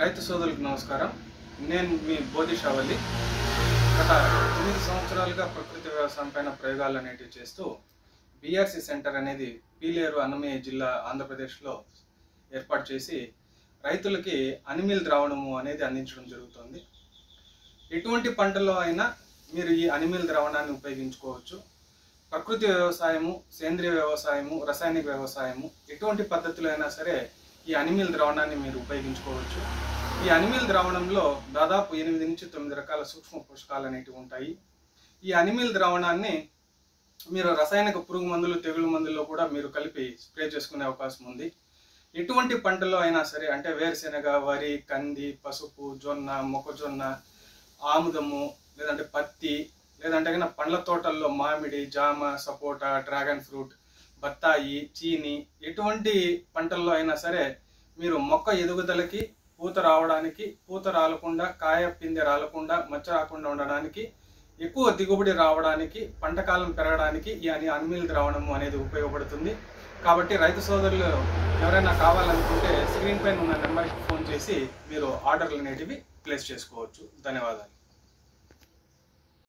రైతు సోదరులకు నమస్కారం. నేను మీ బోధిషావల్లి. గత 9 సంవత్సరాలుగా ప్రకృతి వ్యవసాయం పైన ప్రయోగాలు అనేటివి చేస్తూ BRC సెంటర్ అనేది పీలేరు అన్నమయ్య జిల్లా ఆంధ్రప్రదేశ్లో ఏర్పాటు చేసి రైతులకి అనిమిల్ ద్రావణము అనేది అందించడం జరుగుతుంది. ఎటువంటి పంటల్లో అయినా మీరు ఈ అనిమిల్ ద్రావణాన్ని ఉపయోగించుకోవచ్చు. ప్రకృతి వ్యవసాయము, సేంద్రియ వ్యవసాయము, రసాయనిక వ్యవసాయము ఎటువంటి పద్ధతిలో అయినా సరే ఈ అనిమిల్ ద్రావణాన్ని మీరు ఉపయోగించుకోవచ్చు. ఈ అనిమిల్ ద్రావణంలో దాదాపు 8 నుంచి 9 రకాల సూక్ష్మ పోషకాలు అనేటివి ఉంటాయి. ఈ అనిమిల్ ద్రావణాన్ని మీరు రసాయనిక పురుగు మందులు, తెగులు మందుల్లో కూడా మీరు కలిపి స్ప్రే చేసుకునే అవకాశం ఉంది. ఎటువంటి పంటల్లో అయినా సరే, అంటే వేరుశెనగ, వరి, కంది, పసుపు, జొన్న, మొక్కజొన్న, ఆముదము, లేదంటే పత్తి, లేదంటే పండ్ల తోటల్లో మామిడి, జామ, సపోటా, డ్రాగన్ ఫ్రూట్, బత్తాయి, చీని ఎటువంటి పంటల్లో అయినా సరే మీరు మొక్క ఎదుగుదలకి, పూత రావడానికి, పూత రాలకుండా, కాయ పిందె రాలకుండా, మచ్చ రాకుండా ఉండడానికి, ఎక్కువ దిగుబడి రావడానికి, పంట కాలం పెరగడానికి ఈ అనిమిల్ ద్రావణము అనేది ఉపయోగపడుతుంది. కాబట్టి రైతు సోదరులు ఎవరైనా కావాలనుకుంటే స్క్రీన్ పైన ఉన్న నెంబర్కి ఫోన్ చేసి మీరు ఆర్డర్లు అనేటివి ప్లేస్ చేసుకోవచ్చు. ధన్యవాదాలు.